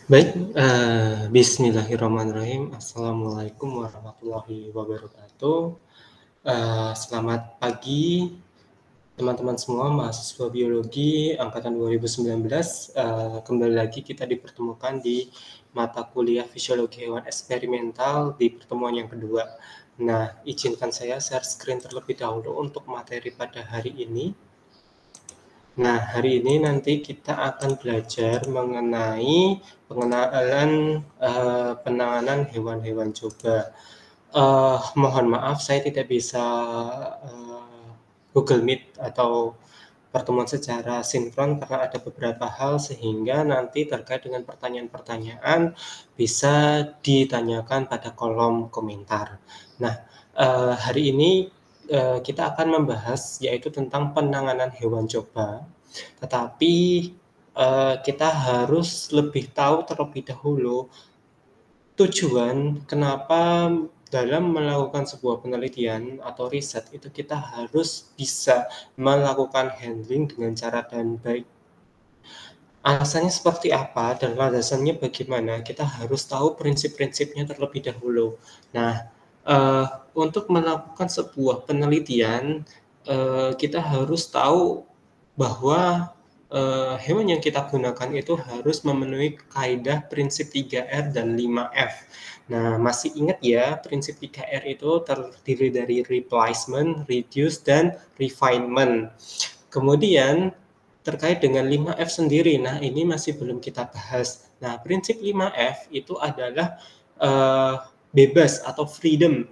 Baik, bismillahirrahmanirrahim. Assalamualaikum warahmatullahi wabarakatuh. Selamat pagi teman-teman semua mahasiswa biologi angkatan 2019. Kembali lagi kita dipertemukan di mata kuliah fisiologi hewan eksperimental di pertemuan yang kedua. Nah, izinkan saya share screen terlebih dahulu untuk materi pada hari ini. Nah, hari ini nanti kita akan belajar mengenai pengenalan penanganan hewan-hewan coba. Mohon maaf, saya tidak bisa Google Meet atau pertemuan secara sinkron karena ada beberapa hal sehingga nanti terkait dengan pertanyaan-pertanyaan bisa ditanyakan pada kolom komentar. Nah, hari ini kita akan membahas yaitu tentang penanganan hewan coba, tetapi kita harus lebih tahu terlebih dahulu tujuan kenapa dalam melakukan sebuah penelitian atau riset itu kita harus bisa melakukan handling dengan cara dan baik. Alasannya seperti apa dan landasannya bagaimana, kita harus tahu prinsip-prinsipnya terlebih dahulu. Nah, eee, untuk melakukan sebuah penelitian, kita harus tahu bahwa, hewan yang kita gunakan itu harus memenuhi kaidah prinsip 3R dan 5F. Nah, masih ingat ya prinsip 3R itu terdiri dari replacement, reduce, dan refinement. Kemudian terkait dengan 5F sendiri, nah ini masih belum kita bahas. Nah, prinsip 5F itu adalah bebas atau freedom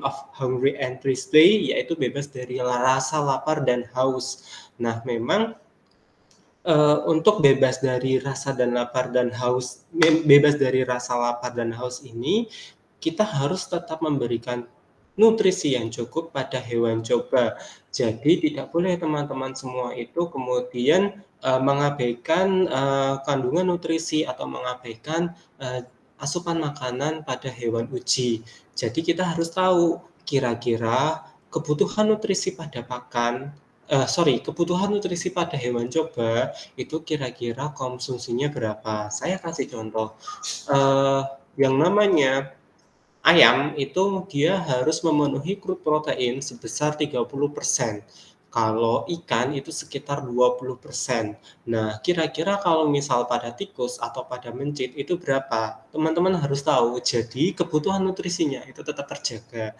of hungry and thirsty, yaitu bebas dari rasa lapar dan haus. Nah, memang untuk bebas dari rasa dan lapar dan haus, bebas dari rasa lapar dan haus ini, kita harus tetap memberikan nutrisi yang cukup pada hewan coba. Jadi tidak boleh teman-teman semua itu kemudian mengabaikan kandungan nutrisi atau mengabaikan asupan makanan pada hewan uji. Jadi kita harus tahu kira-kira kebutuhan nutrisi pada kebutuhan nutrisi pada hewan coba itu kira-kira konsumsinya berapa. Saya kasih contoh, uh, yang namanya ayam itu dia harus memenuhi crude protein sebesar 30%. Kalau ikan itu sekitar 20%. Nah, kira-kira kalau misal pada tikus atau pada mencit itu berapa? Teman-teman harus tahu. Jadi, kebutuhan nutrisinya itu tetap terjaga.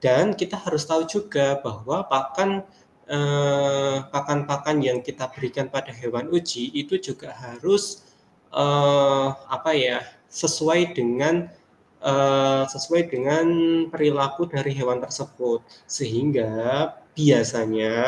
Dan kita harus tahu juga bahwa pakan-pakan yang kita berikan pada hewan uji itu juga harus apa ya, sesuai dengan perilaku dari hewan tersebut. Sehingga biasanya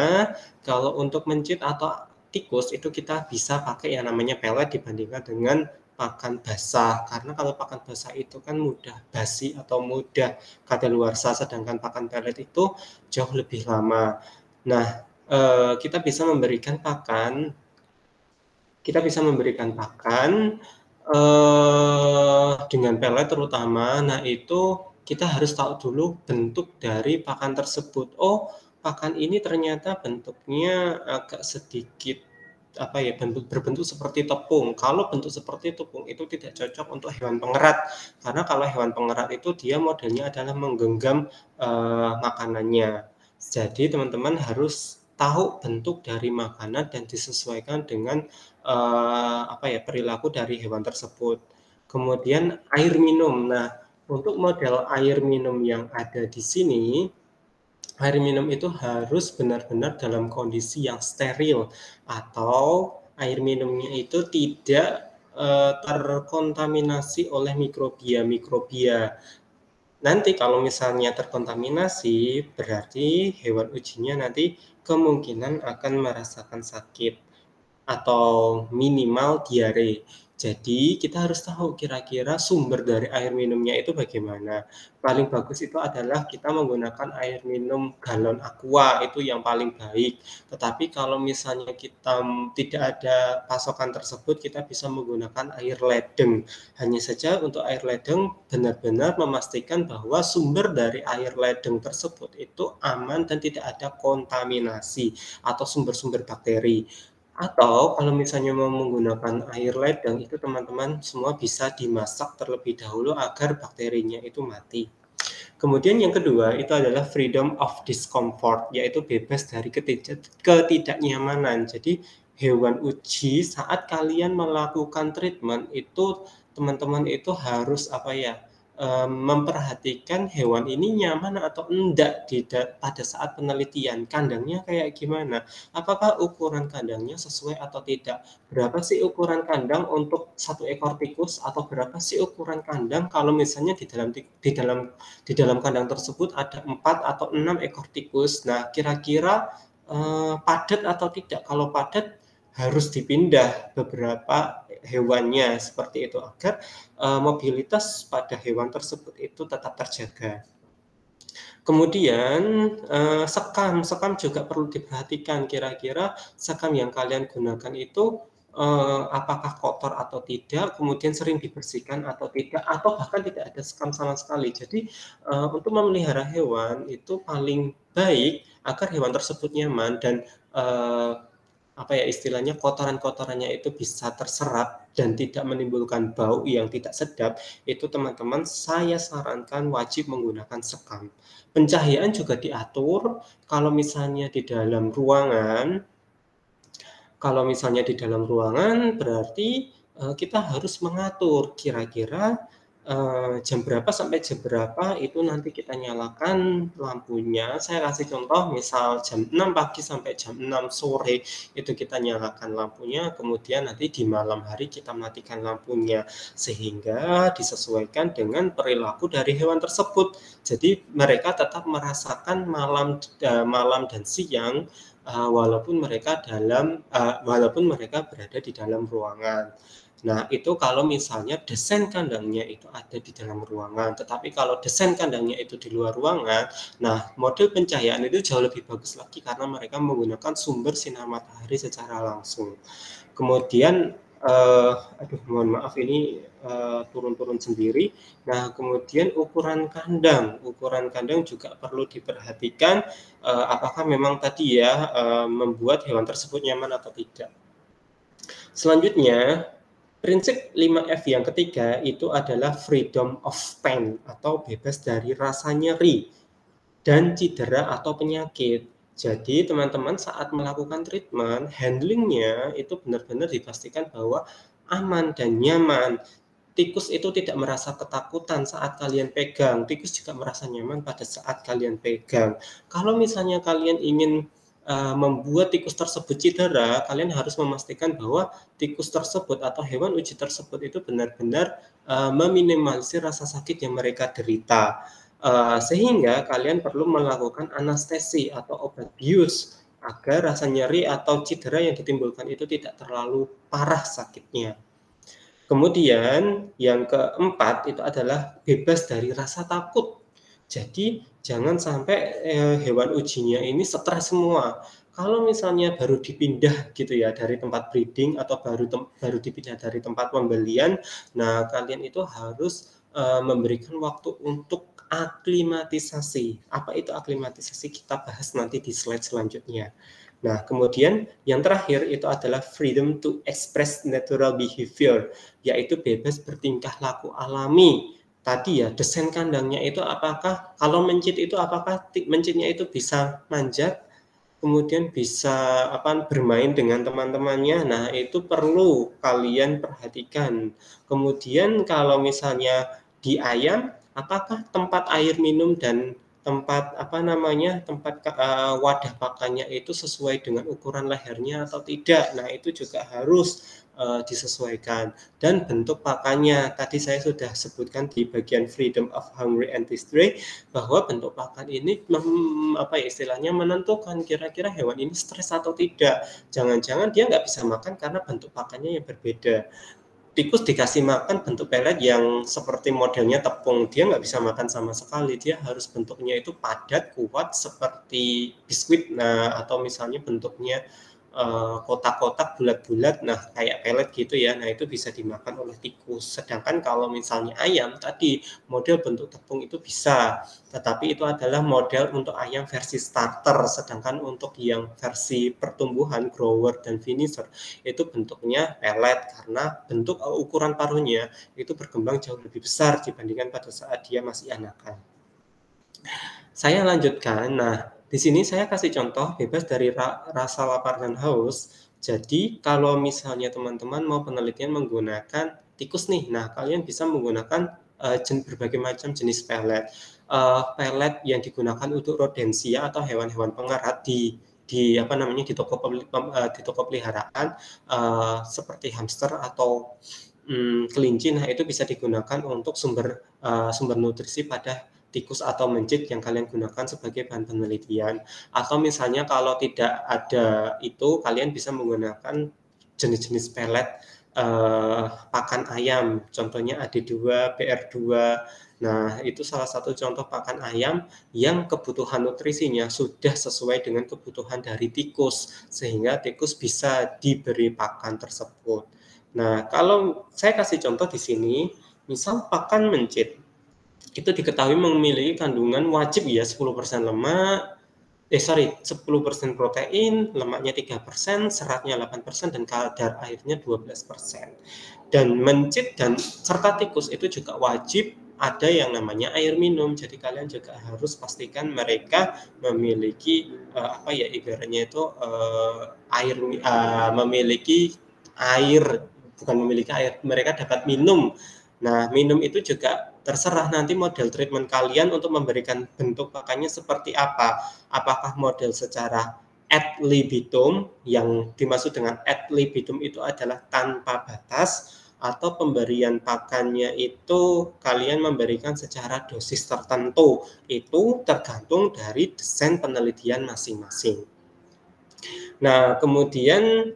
kalau untuk mencit atau tikus itu kita bisa pakai yang namanya pelet dibandingkan dengan pakan basah. Karena kalau pakan basah itu kan mudah basi atau mudah kadaluarsa, sedangkan pakan pelet itu jauh lebih lama. Nah, kita bisa memberikan pakan dengan pelet terutama. Nah, itu kita harus tahu dulu bentuk dari pakan tersebut. Oh, pakan ini ternyata bentuknya agak sedikit berbentuk seperti tepung. Kalau bentuk seperti tepung itu tidak cocok untuk hewan pengerat, karena kalau hewan pengerat itu dia modelnya adalah menggenggam makanannya. Jadi teman-teman harus tahu bentuk dari makanan dan disesuaikan dengan perilaku dari hewan tersebut. Kemudian air minum. Nah, untuk model air minum yang ada di sini, air minum itu harus benar-benar dalam kondisi yang steril atau air minumnya itu tidak terkontaminasi oleh mikrobia-mikrobia. Nanti kalau misalnya terkontaminasi, berarti hewan ujinya nanti kemungkinan akan merasakan sakit atau minimal diare. Jadi kita harus tahu kira-kira sumber dari air minumnya itu bagaimana. Paling bagus itu adalah kita menggunakan air minum galon aqua, itu yang paling baik. Tetapi kalau misalnya kita tidak ada pasokan tersebut, kita bisa menggunakan air ledeng. Hanya saja untuk air ledeng benar-benar memastikan bahwa sumber dari air ledeng tersebut itu aman dan tidak ada kontaminasi atau sumber-sumber bakteri. Atau kalau misalnya mau menggunakan air ledeng itu teman-teman semua bisa dimasak terlebih dahulu agar bakterinya itu mati. Kemudian yang kedua itu adalah freedom of discomfort, yaitu bebas dari ketidaknyamanan. Jadi hewan uji saat kalian melakukan treatment itu teman-teman itu harus apa ya, memperhatikan hewan ini nyaman atau enggak pada saat penelitian. Kandangnya kayak gimana? Apakah ukuran kandangnya sesuai atau tidak? Berapa sih ukuran kandang untuk satu ekor tikus atau berapa sih ukuran kandang kalau misalnya di dalam kandang tersebut ada 4 atau 6 ekor tikus. Nah, kira-kira padat atau tidak? Kalau padat harus dipindah beberapa hewannya seperti itu agar mobilitas pada hewan tersebut itu tetap terjaga. Kemudian sekam juga perlu diperhatikan kira-kira sekam yang kalian gunakan itu apakah kotor atau tidak, kemudian sering dibersihkan atau tidak, atau bahkan tidak ada sekam sama sekali. Jadi untuk memelihara hewan itu paling baik agar hewan tersebut nyaman dan apa ya istilahnya kotoran-kotorannya itu bisa terserap dan tidak menimbulkan bau yang tidak sedap, itu teman-teman saya sarankan wajib menggunakan sekam. Pencahayaan juga diatur, kalau misalnya di dalam ruangan berarti kita harus mengatur kira-kira jam berapa sampai jam berapa itu nanti kita nyalakan lampunya. Saya kasih contoh misal jam 6 pagi sampai jam 6 sore itu kita nyalakan lampunya, kemudian nanti di malam hari kita matikan lampunya, sehingga disesuaikan dengan perilaku dari hewan tersebut. Jadi mereka tetap merasakan malam dan siang walaupun mereka berada di dalam ruangan. Nah, itu kalau misalnya desain kandangnya itu ada di dalam ruangan, tetapi kalau desain kandangnya itu di luar ruangan, nah model pencahayaan itu jauh lebih bagus lagi karena mereka menggunakan sumber sinar matahari secara langsung. Kemudian, mohon maaf ini turun-turun sendiri. Nah, kemudian ukuran kandang juga perlu diperhatikan, apakah memang tadi ya, membuat hewan tersebut nyaman atau tidak. Selanjutnya, prinsip 5F yang ketiga itu adalah freedom of pain atau bebas dari rasa nyeri dan cedera atau penyakit. Jadi teman-teman saat melakukan treatment, handlingnya itu benar-benar dipastikan bahwa aman dan nyaman. Tikus itu tidak merasa ketakutan saat kalian pegang, tikus juga merasa nyaman pada saat kalian pegang. Kalau misalnya kalian ingin membuat tikus tersebut cedera, kalian harus memastikan bahwa tikus tersebut atau hewan uji tersebut itu benar-benar meminimalisir rasa sakit yang mereka derita. Sehingga kalian perlu melakukan anestesi atau obat bius agar rasa nyeri atau cedera yang ditimbulkan itu tidak terlalu parah sakitnya. Kemudian yang keempat itu adalah bebas dari rasa takut. Jadi jangan sampai hewan ujinya ini stres semua. Kalau misalnya baru dipindah gitu ya dari tempat breeding atau baru dipindah dari tempat pembelian, nah kalian itu harus memberikan waktu untuk aklimatisasi. Apa itu aklimatisasi? Kita bahas nanti di slide selanjutnya. Nah, kemudian yang terakhir itu adalah freedom to express natural behavior, yaitu bebas bertingkah laku alami. Tadi ya, desain kandangnya itu apakah, kalau mencit itu apakah mencitnya itu bisa manjat, kemudian bisa bermain dengan teman-temannya. Nah, itu perlu kalian perhatikan. Kemudian kalau misalnya di ayam, apakah tempat air minum dan tempat wadah pakannya itu sesuai dengan ukuran lehernya atau tidak. Nah, itu juga harus disesuaikan. Dan bentuk pakannya, tadi saya sudah sebutkan di bagian freedom of hungry and distress bahwa bentuk pakan ini istilahnya menentukan kira-kira hewan ini stres atau tidak. Jangan-jangan dia nggak bisa makan karena bentuk pakannya yang berbeda. Tikus dikasih makan bentuk pelet yang seperti modelnya tepung, dia nggak bisa makan sama sekali, dia harus bentuknya itu padat, kuat seperti biskuit, nah atau misalnya bentuknya kotak-kotak bulat-bulat, nah kayak pelet gitu ya, nah itu bisa dimakan oleh tikus. Sedangkan kalau misalnya ayam tadi, model bentuk tepung itu bisa, tetapi itu adalah model untuk ayam versi starter, sedangkan untuk yang versi pertumbuhan, grower dan finisher, itu bentuknya pelet karena bentuk ukuran paruhnya itu berkembang jauh lebih besar dibandingkan pada saat dia masih anakan. Saya lanjutkan. Nah, di sini saya kasih contoh bebas dari rasa lapar dan haus. Jadi, kalau misalnya teman-teman mau penelitian menggunakan tikus nih, nah kalian bisa menggunakan berbagai macam jenis pelet. Pelet yang digunakan untuk rodensia atau hewan-hewan pengerat di apa namanya di toko peliharaan seperti hamster atau kelinci. Nah, itu bisa digunakan untuk sumber nutrisi pada tikus atau mencit yang kalian gunakan sebagai bahan penelitian. Atau misalnya kalau tidak ada itu, kalian bisa menggunakan jenis-jenis pelet pakan ayam, contohnya AD2, BR2. Nah, itu salah satu contoh pakan ayam yang kebutuhan nutrisinya sudah sesuai dengan kebutuhan dari tikus, sehingga tikus bisa diberi pakan tersebut. Nah, kalau saya kasih contoh di sini, misal pakan mencit, itu diketahui memiliki kandungan wajib ya 10% lemak, 10% protein, lemaknya 3%, seratnya 8%, dan kadar airnya 12%. Dan mencit dan serta tikus itu juga wajib ada yang namanya air minum. Jadi kalian juga harus pastikan mereka memiliki apa ya ibaratnya itu memiliki air, bukan memiliki air, mereka dapat minum. Nah, minum itu juga terserah nanti model treatment kalian untuk memberikan bentuk pakannya seperti apa. Apakah model secara ad libitum, yang dimaksud dengan ad libitum itu adalah tanpa batas, atau pemberian pakannya itu kalian memberikan secara dosis tertentu. Itu tergantung dari desain penelitian masing-masing. Nah, kemudian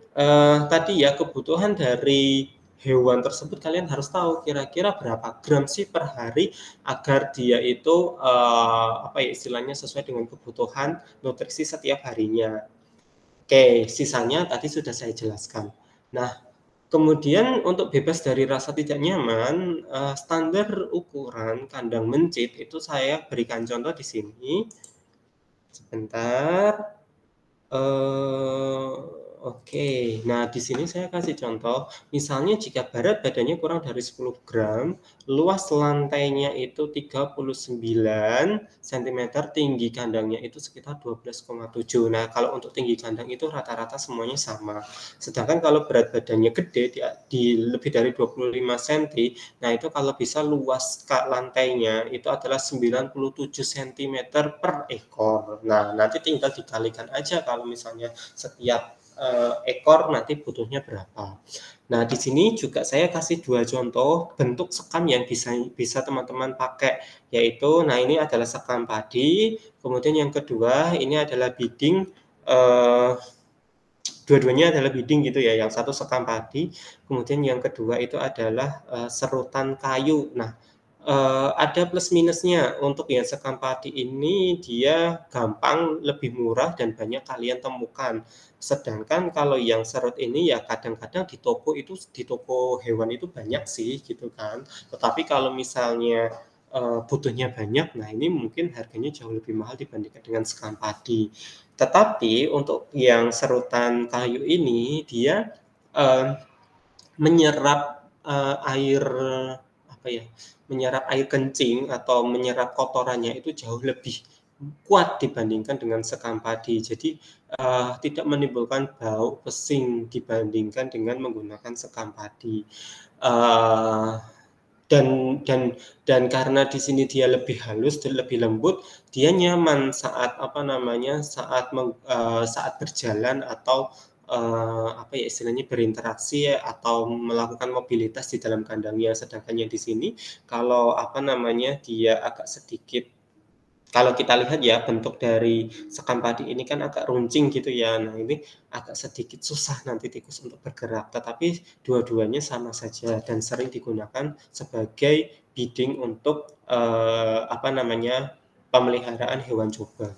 tadi ya kebutuhan dari hewan tersebut kalian harus tahu kira-kira berapa gram sih per hari agar dia itu apa ya istilahnya sesuai dengan kebutuhan nutrisi setiap harinya. Oke, sisanya tadi sudah saya jelaskan. Nah, kemudian untuk bebas dari rasa tidak nyaman, standar ukuran kandang mencit itu saya berikan contoh di sini. Sebentar. Oke. Nah, di sini saya kasih contoh, misalnya jika berat badannya kurang dari 10 gram, luas lantainya itu 39 cm, tinggi kandangnya itu sekitar 12,7. Nah, kalau untuk tinggi kandang itu rata-rata semuanya sama. Sedangkan kalau berat badannya gede, di lebih dari 25 cm, nah itu kalau bisa luas lantainya itu adalah 97 cm per ekor. Nah, nanti tinggal dikalikan aja kalau misalnya setiap ekor nanti butuhnya berapa. Nah, di sini juga saya kasih dua contoh bentuk sekam yang bisa teman-teman pakai, yaitu, nah ini adalah sekam padi, kemudian yang kedua ini adalah bidding, dua-duanya adalah bidding gitu ya, yang satu sekam padi, kemudian yang kedua itu adalah serutan kayu. Nah, ada plus minusnya. Untuk yang sekam padi ini dia gampang, lebih murah dan banyak kalian temukan. Sedangkan kalau yang serut ini ya kadang-kadang di toko hewan itu banyak sih gitu kan. Tetapi kalau misalnya butuhnya banyak, nah ini mungkin harganya jauh lebih mahal dibandingkan dengan sekam padi. Tetapi untuk yang serutan kayu ini dia menyerap air apa ya, menyerap air kencing atau menyerap kotorannya itu jauh lebih kuat dibandingkan dengan sekam padi. Jadi tidak menimbulkan bau pesing dibandingkan dengan menggunakan sekam padi. Uh, dan dan dan karena di sini dia lebih halus dan lebih lembut, dia nyaman saat apa namanya saat berjalan atau apa ya istilahnya berinteraksi ya, atau melakukan mobilitas di dalam kandangnya. Sedangkan yang di sini kalau apa namanya dia agak sedikit, kalau kita lihat ya bentuk dari sekam padi ini kan agak runcing gitu ya. Nah, ini agak sedikit susah nanti tikus untuk bergerak, tetapi dua-duanya sama saja dan sering digunakan sebagai bidding untuk apa namanya pemeliharaan hewan coba.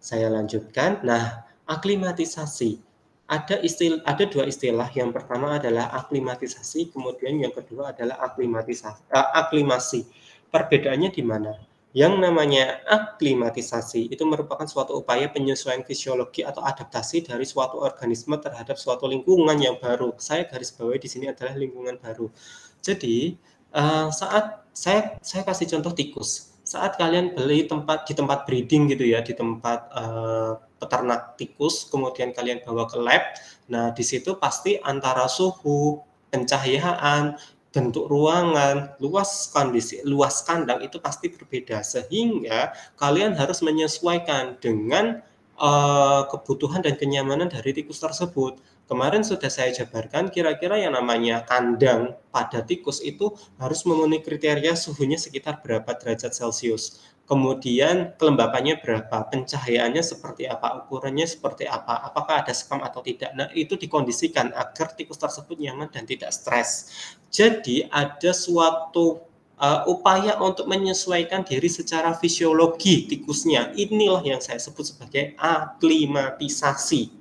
Saya lanjutkan. Nah, Aklimatisasi. Ada dua istilah, yang pertama adalah aklimatisasi, kemudian yang kedua adalah aklimasi. Perbedaannya di mana? Yang namanya aklimatisasi itu merupakan suatu upaya penyesuaian fisiologi atau adaptasi dari suatu organisme terhadap suatu lingkungan yang baru. Saya garis bawahi di sini adalah lingkungan baru. Jadi, saat saya kasih contoh tikus. Saat kalian beli di tempat breeding gitu ya, di tempat peternak tikus, kemudian kalian bawa ke lab. Nah, di situ pasti antara suhu, pencahayaan, bentuk ruangan, luas kandang itu pasti berbeda, sehingga kalian harus menyesuaikan dengan kebutuhan dan kenyamanan dari tikus tersebut. Kemarin sudah saya jabarkan, kira-kira yang namanya kandang pada tikus itu harus memenuhi kriteria suhunya sekitar berapa derajat Celcius. Kemudian kelembapannya berapa, pencahayaannya seperti apa, ukurannya seperti apa, apakah ada spam atau tidak. Nah, itu dikondisikan agar tikus tersebut nyaman dan tidak stres. Jadi ada suatu upaya untuk menyesuaikan diri secara fisiologi tikusnya. Inilah yang saya sebut sebagai aklimatisasi.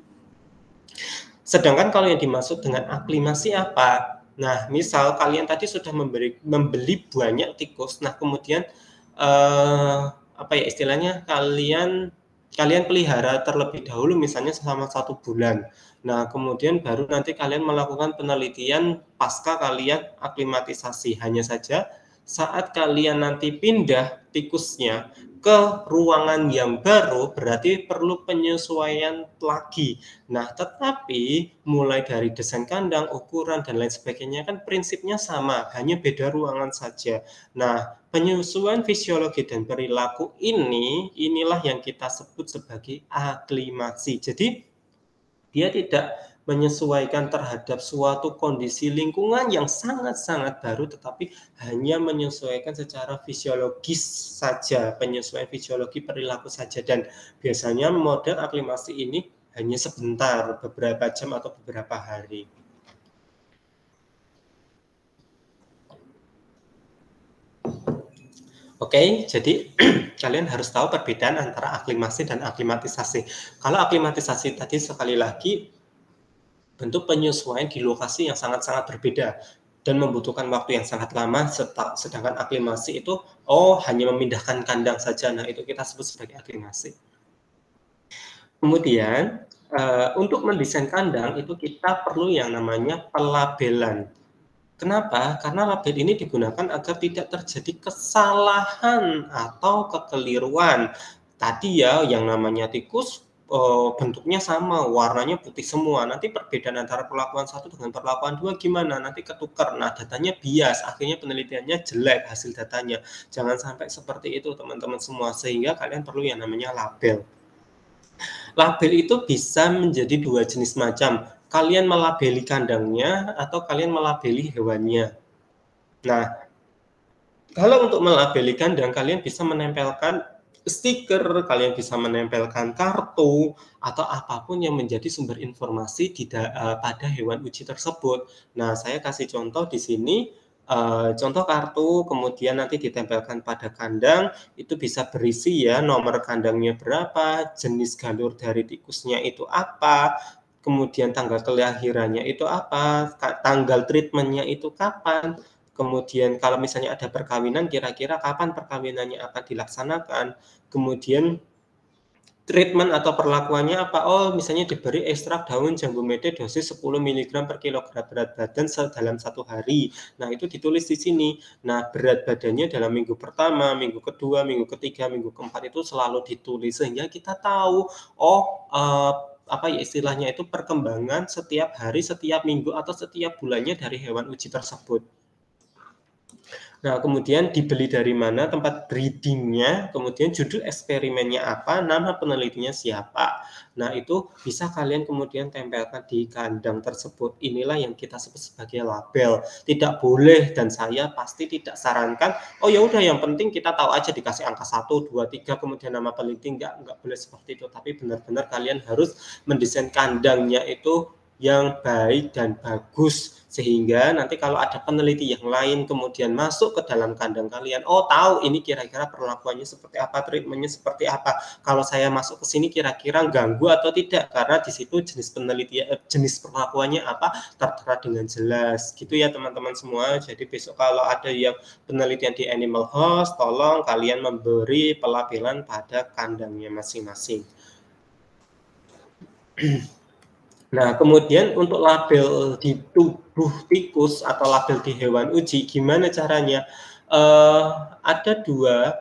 Sedangkan kalau yang dimaksud dengan aklimasi apa? Nah, misal kalian tadi sudah membeli banyak tikus, nah kemudian apa ya istilahnya, kalian pelihara terlebih dahulu misalnya selama 1 bulan. Nah, kemudian baru nanti kalian melakukan penelitian pasca kalian aklimatisasi. Hanya saja saat kalian nanti pindah tikusnya ke ruangan yang baru, berarti perlu penyesuaian lagi. Nah, tetapi mulai dari desain kandang, ukuran, dan lain sebagainya kan prinsipnya sama, hanya beda ruangan saja. Nah, penyesuaian fisiologi dan perilaku inilah yang kita sebut sebagai aklimasi. Jadi, dia tidak menyesuaikan terhadap suatu kondisi lingkungan yang sangat-sangat baru, tetapi hanya menyesuaikan secara fisiologis saja, penyesuaian fisiologi perilaku saja. Dan biasanya model aklimasi ini hanya sebentar, beberapa jam atau beberapa hari. Oke, jadi kalian harus tahu perbedaan antara aklimasi dan aklimatisasi. Kalau aklimatisasi tadi sekali lagi bentuk penyesuaian di lokasi yang sangat-sangat berbeda dan membutuhkan waktu yang sangat lama, sedangkan aklimasi itu hanya memindahkan kandang saja. Nah, itu kita sebut sebagai aklimasi. Kemudian untuk mendesain kandang itu kita perlu yang namanya pelabelan. Kenapa? Karena label ini digunakan agar tidak terjadi kesalahan atau kekeliruan. Tadi ya, yang namanya tikus bentuknya sama, warnanya putih semua. Nanti perbedaan antara perlakuan 1 dengan perlakuan 2 gimana? Nanti ketukar. Nah, datanya bias, akhirnya penelitiannya jelek hasil datanya. Jangan sampai seperti itu, teman-teman semua. Sehingga kalian perlu yang namanya label. Label itu bisa menjadi 2 jenis macam. Kalian melabeli kandangnya atau kalian melabeli hewannya. Nah, kalau untuk melabeli kandang, kalian bisa menempelkan stiker, kalian bisa menempelkan kartu, atau apapun yang menjadi sumber informasi pada hewan uji tersebut. Nah, saya kasih contoh di sini, contoh kartu, kemudian nanti ditempelkan pada kandang, itu bisa berisi ya, nomor kandangnya berapa, jenis galur dari tikusnya itu apa, kemudian tanggal kelahirannya itu apa, tanggal treatmentnya itu kapan, kemudian kalau misalnya ada perkawinan, kira-kira kapan perkawinannya akan dilaksanakan, kemudian treatment atau perlakuannya apa, misalnya diberi ekstrak daun jambu mede dosis 10 mg per kilogram berat badan dalam 1 hari. Nah, itu ditulis di sini. Nah, berat badannya dalam minggu pertama, minggu kedua, minggu ketiga, minggu keempat itu selalu ditulis, sehingga kita tahu, apa ya istilahnya itu, perkembangan setiap hari, setiap minggu, atau setiap bulannya dari hewan uji tersebut. Nah, kemudian dibeli dari mana, tempat breedingnya, kemudian judul eksperimennya apa, nama penelitinya siapa. Nah, itu bisa kalian kemudian tempelkan di kandang tersebut. Inilah yang kita sebut sebagai label. Tidak boleh, dan saya pasti tidak sarankan, ya udah yang penting kita tahu aja, dikasih angka 1, 2, 3, kemudian nama peneliti. Enggak boleh seperti itu. Tapi benar-benar kalian harus mendesain kandangnya itu yang baik dan bagus, sehingga nanti kalau ada peneliti yang lain kemudian masuk ke dalam kandang kalian, oh tahu ini kira-kira perlakuannya seperti apa, treatmentnya seperti apa, kalau saya masuk ke sini kira-kira ganggu atau tidak, karena di situ jenis penelitian, jenis perlakuannya apa tertera dengan jelas gitu ya teman-teman semua. Jadi besok kalau ada yang penelitian di animal house, tolong kalian memberi pelabelan pada kandangnya masing-masing. Nah, kemudian untuk label di tubuh tikus atau label di hewan uji, gimana caranya? Ada dua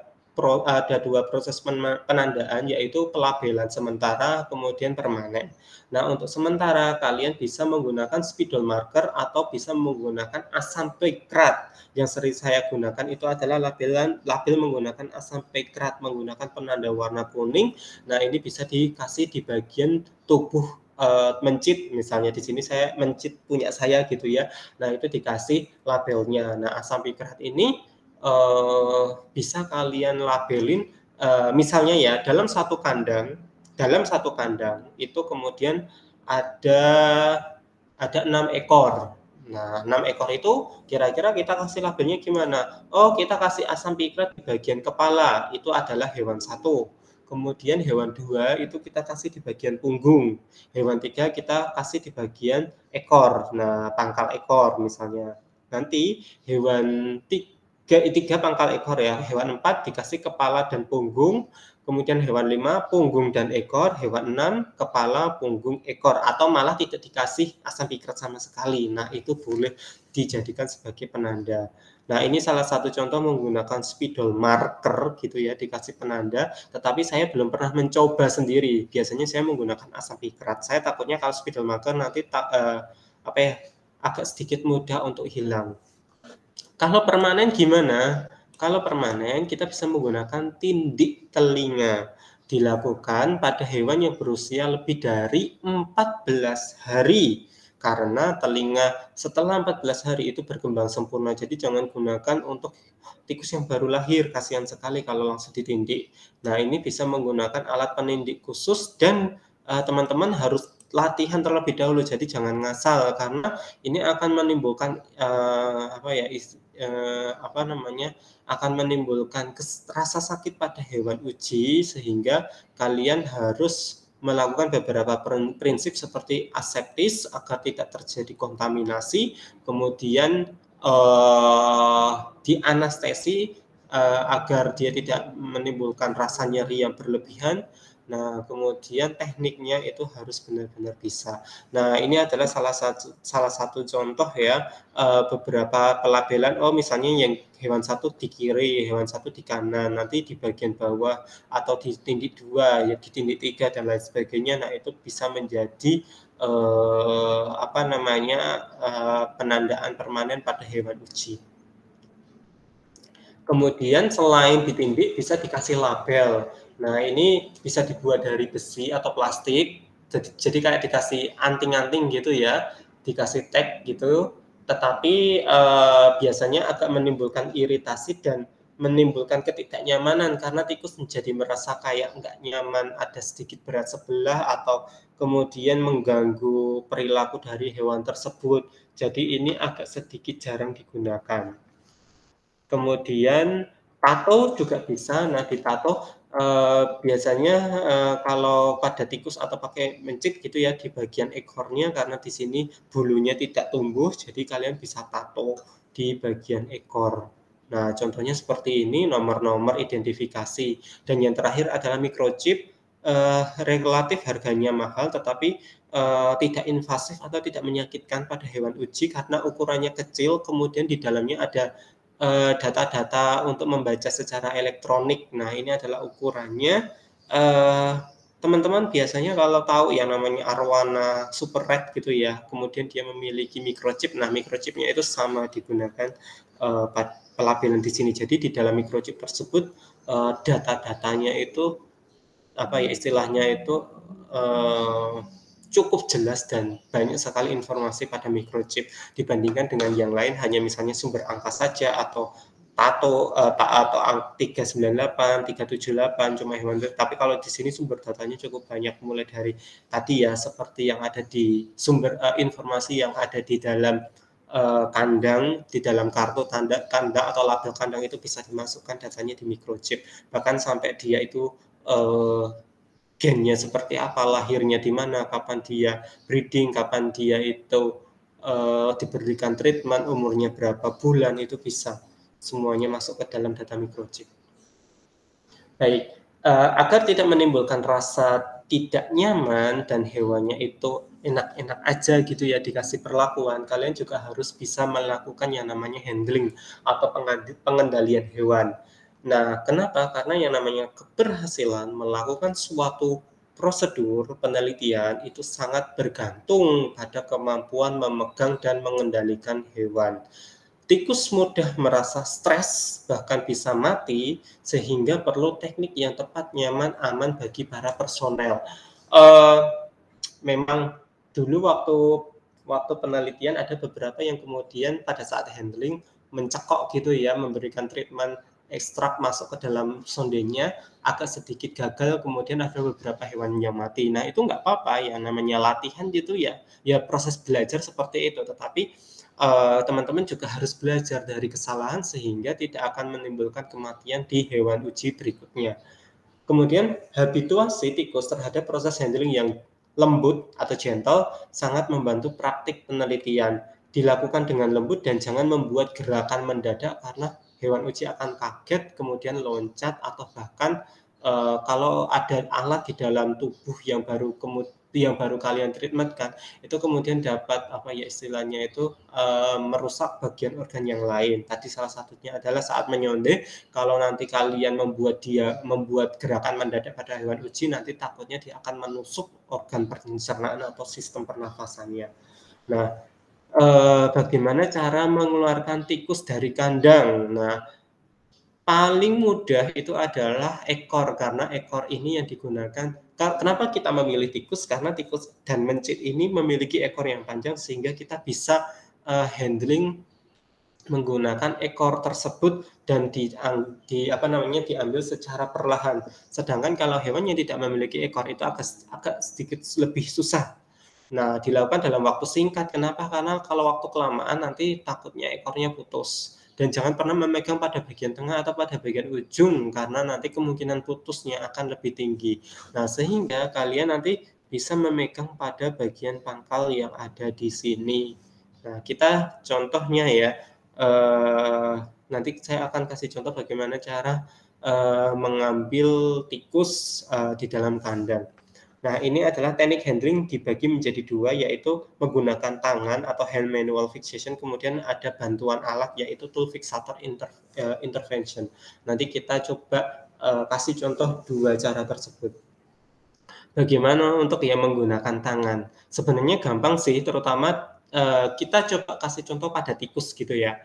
proses penandaan, yaitu pelabelan sementara, kemudian permanen. Nah, untuk sementara kalian bisa menggunakan spidol marker atau bisa menggunakan asam pikrat. Yang sering saya gunakan itu adalah label menggunakan asam pikrat, menggunakan penanda warna kuning. Nah, ini bisa dikasih di bagian tubuh mencit, misalnya di sini saya mencit punya saya gitu ya. Nah, itu dikasih labelnya. Nah, asam pikrat ini bisa kalian labelin, misalnya ya dalam satu kandang itu kemudian ada 6 ekor. Nah, 6 ekor itu kira-kira kita kasih labelnya gimana? Oh, kita kasih asam pikrat di bagian kepala, itu adalah hewan 1. Kemudian hewan 2 itu kita kasih di bagian punggung. Hewan 3 kita kasih di bagian ekor. Nah, pangkal ekor misalnya. Nanti hewan 3 pangkal ekor ya. Hewan 4 dikasih kepala dan punggung. Kemudian hewan 5 punggung dan ekor, hewan 6 kepala, punggung, ekor, atau malah tidak dikasih asam pikrat sama sekali. Nah, itu boleh dijadikan sebagai penanda. Nah, ini salah satu contoh menggunakan spidol marker gitu ya, dikasih penanda, tetapi saya belum pernah mencoba sendiri. Biasanya saya menggunakan asam pikrat. Saya takutnya kalau spidol marker nanti agak sedikit mudah untuk hilang. Kalau permanen gimana? Kalau permanen kita bisa menggunakan tindik telinga. Dilakukan pada hewan yang berusia lebih dari 14 hari. Karena telinga setelah 14 hari itu berkembang sempurna. Jadi jangan gunakan untuk tikus yang baru lahir. Kasihan sekali kalau langsung ditindik. Nah, ini bisa menggunakan alat penindik khusus dan teman-teman harus latihan terlebih dahulu, jadi jangan ngasal karena ini akan menimbulkan akan menimbulkan rasa sakit pada hewan uji, sehingga kalian harus melakukan beberapa prinsip seperti aseptis agar tidak terjadi kontaminasi, kemudian dianestesi agar dia tidak menimbulkan rasa nyeri yang berlebihan. Nah, kemudian tekniknya itu harus benar-benar bisa. Nah, ini adalah salah satu contoh ya, beberapa pelabelan, oh misalnya yang hewan 1 di kiri, hewan 1 di kanan, nanti di bagian bawah atau di tindik 2, ya di tindik 3 dan lain sebagainya. Nah, itu bisa menjadi penandaan permanen pada hewan uji. Kemudian selain ditindik bisa dikasih label. Nah, ini bisa dibuat dari besi atau plastik. Jadi kayak dikasih anting-anting gitu ya, dikasih tag gitu. Tetapi biasanya agak menimbulkan iritasi dan menimbulkan ketidaknyamanan karena tikus menjadi merasa kayak nggak nyaman, ada sedikit berat sebelah atau kemudian mengganggu perilaku dari hewan tersebut. Jadi ini agak sedikit jarang digunakan. Kemudian tato juga bisa. Nah, di tato biasanya kalau pada tikus atau pakai mencit gitu ya di bagian ekornya, karena di sini bulunya tidak tumbuh, jadi kalian bisa tato di bagian ekor. Nah, contohnya seperti ini, nomor-nomor identifikasi. Dan yang terakhir adalah microchip, relatif harganya mahal, tetapi tidak invasif atau tidak menyakitkan pada hewan uji karena ukurannya kecil, kemudian di dalamnya ada data-data untuk membaca secara elektronik. Nah, ini adalah ukurannya. Teman-teman biasanya kalau tahu yang namanya arwana super red gitu ya, kemudian dia memiliki microchip. Nah, microchipnya itu sama digunakan pelabelan di sini. Jadi di dalam microchip tersebut data-datanya itu istilahnya itu cukup jelas dan banyak sekali informasi pada microchip dibandingkan dengan yang lain hanya misalnya sumber angka saja atau tato atau 398, 378 cuma hewan. Tapi kalau di sini sumber datanya cukup banyak, mulai dari tadi ya seperti yang ada di sumber informasi yang ada di dalam kandang, di dalam kartu tanda kandang atau label kandang itu bisa dimasukkan datanya di microchip. Bahkan sampai dia itu gennya seperti apa, lahirnya di mana, kapan dia breeding, kapan dia itu diberikan treatment, umurnya berapa bulan, itu bisa semuanya masuk ke dalam data microchip. Baik, agar tidak menimbulkan rasa tidak nyaman dan hewannya itu enak-enak aja gitu ya dikasih perlakuan, kalian juga harus bisa melakukan yang namanya handling atau pengendalian hewan. Nah, kenapa? Karena yang namanya keberhasilan melakukan suatu prosedur penelitian itu sangat bergantung pada kemampuan memegang dan mengendalikan hewan. Tikus mudah merasa stres, bahkan bisa mati, sehingga perlu teknik yang tepat, nyaman, aman bagi para personel. Memang dulu waktu penelitian ada beberapa yang kemudian pada saat handling mencekok gitu ya, memberikan treatment ekstrak masuk ke dalam sondenya, agak sedikit gagal, kemudian ada beberapa hewan yang mati. Nah itu nggak apa-apa, ya namanya latihan gitu ya, ya proses belajar seperti itu. Tetapi teman-teman juga harus belajar dari kesalahan sehingga tidak akan menimbulkan kematian di hewan uji berikutnya. Kemudian habituasi tikus terhadap proses handling yang lembut atau gentle sangat membantu praktik penelitian. Dilakukan dengan lembut dan jangan membuat gerakan mendadak karena hewan uji akan kaget, kemudian loncat, atau bahkan kalau ada alat di dalam tubuh yang baru kalian treatment kan, itu kemudian dapat apa ya istilahnya itu merusak bagian organ yang lain. Tadi salah satunya adalah saat menyonde, kalau nanti kalian membuat gerakan mendadak pada hewan uji, nanti takutnya dia akan menusuk organ pencernaan atau sistem pernafasannya. Nah, bagaimana cara mengeluarkan tikus dari kandang? Nah, paling mudah itu adalah ekor, karena ekor ini yang digunakan. Kenapa kita memilih tikus? Karena tikus dan mencit ini memiliki ekor yang panjang sehingga kita bisa handling menggunakan ekor tersebut dan diambil secara perlahan. Sedangkan kalau hewan yang tidak memiliki ekor itu agak sedikit lebih susah. Nah, dilakukan dalam waktu singkat. Kenapa? Karena kalau waktu kelamaan nanti takutnya ekornya putus. Dan jangan pernah memegang pada bagian tengah atau pada bagian ujung, karena nanti kemungkinan putusnya akan lebih tinggi. Nah, sehingga kalian nanti bisa memegang pada bagian pangkal yang ada di sini. Nah, kita contohnya ya, nanti saya akan kasih contoh bagaimana cara mengambil tikus di dalam kandang. Nah, ini adalah teknik handling dibagi menjadi dua, yaitu menggunakan tangan atau hand manual fixation, kemudian ada bantuan alat yaitu tool fixator intervention. Nanti kita coba kasih contoh dua cara tersebut. Bagaimana untuk yang menggunakan tangan? Sebenarnya gampang sih, terutama kita coba kasih contoh pada tikus gitu ya.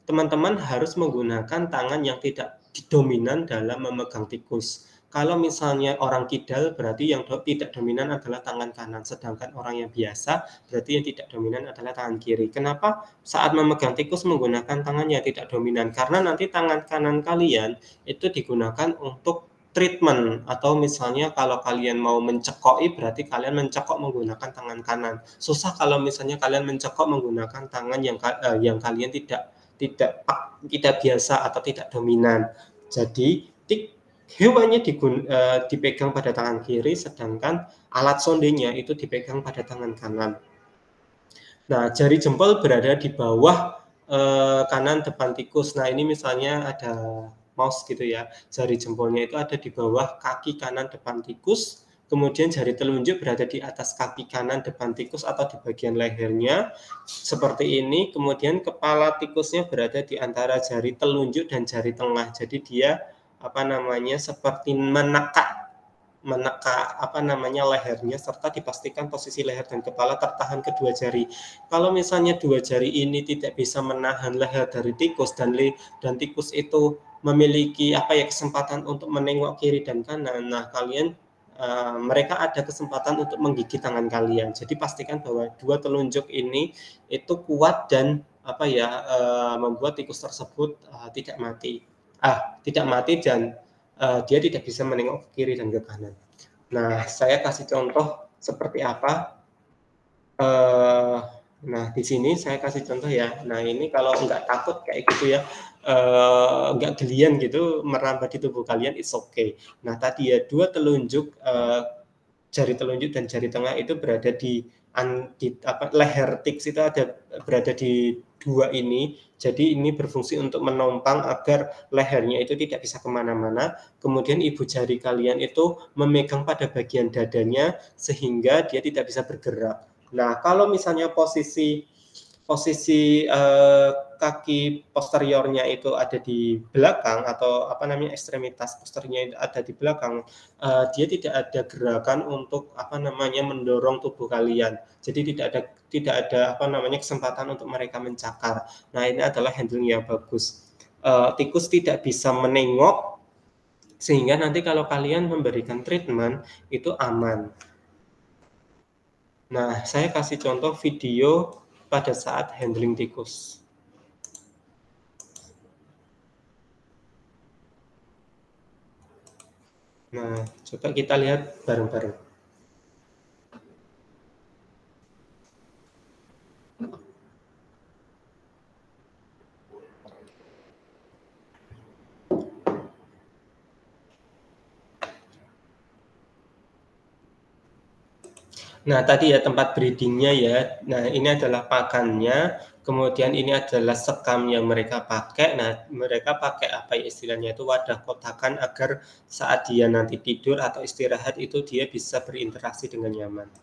Teman-teman harus menggunakan tangan yang tidak dominan dalam memegang tikus. Kalau misalnya orang kidal, berarti yang tidak dominan adalah tangan kanan, sedangkan orang yang biasa berarti yang tidak dominan adalah tangan kiri. Kenapa saat memegang tikus menggunakan tangan yang tidak dominan? Karena nanti tangan kanan kalian itu digunakan untuk treatment, atau misalnya kalau kalian mau mencekoi berarti kalian mencekok menggunakan tangan kanan. Susah kalau misalnya kalian mencekok menggunakan tangan yang kalian tidak biasa atau tidak dominan. Jadi hewannya dipegang pada tangan kiri, sedangkan alat sondenya itu dipegang pada tangan kanan. Nah, jari jempol berada di bawah kanan depan tikus. Nah, ini misalnya ada mouse gitu ya, jari jempolnya itu ada di bawah kaki kanan depan tikus, kemudian jari telunjuk berada di atas kaki kanan depan tikus atau di bagian lehernya, seperti ini. Kemudian kepala tikusnya berada di antara jari telunjuk dan jari tengah. Jadi dia seperti meneka lehernya, serta dipastikan posisi leher dan kepala tertahan kedua jari. Kalau misalnya dua jari ini tidak bisa menahan leher dari tikus dan tikus itu memiliki kesempatan untuk menengok kiri dan kanan, nah kalian mereka ada kesempatan untuk menggigit tangan kalian. Jadi pastikan bahwa dua telunjuk ini itu kuat dan membuat tikus tersebut tidak mati dan dia tidak bisa menengok ke kiri dan ke kanan. Nah, saya kasih contoh seperti apa. Nah, di sini saya kasih contoh ya. Nah, ini kalau nggak takut kayak gitu ya, nggak gelian gitu merambat di tubuh kalian, it's okay. Nah, tadi ya jari telunjuk dan jari tengah itu berada di leher tiks itu berada di dua ini. Jadi ini berfungsi untuk menopang agar lehernya itu tidak bisa kemana-mana. Kemudian ibu jari kalian itu memegang pada bagian dadanya sehingga dia tidak bisa bergerak. Nah, kalau misalnya posisi kaki posteriornya itu ada di belakang atau ekstremitas posteriornya ada di belakang, dia tidak ada gerakan untuk mendorong tubuh kalian. Jadi tidak ada kesempatan untuk mereka mencakar. Nah, ini adalah handling yang bagus. Tikus tidak bisa menengok sehingga nanti kalau kalian memberikan treatment itu aman. Nah, saya kasih contoh video pada saat handling tikus. Nah, coba kita lihat bareng-bareng. Nah, tadi ya tempat breedingnya ya. Nah, ini adalah pakannya. Kemudian ini adalah sekam yang mereka pakai. Nah, mereka pakai istilahnya itu wadah kotakan agar saat dia nanti tidur atau istirahat itu dia bisa berinteraksi dengan nyaman.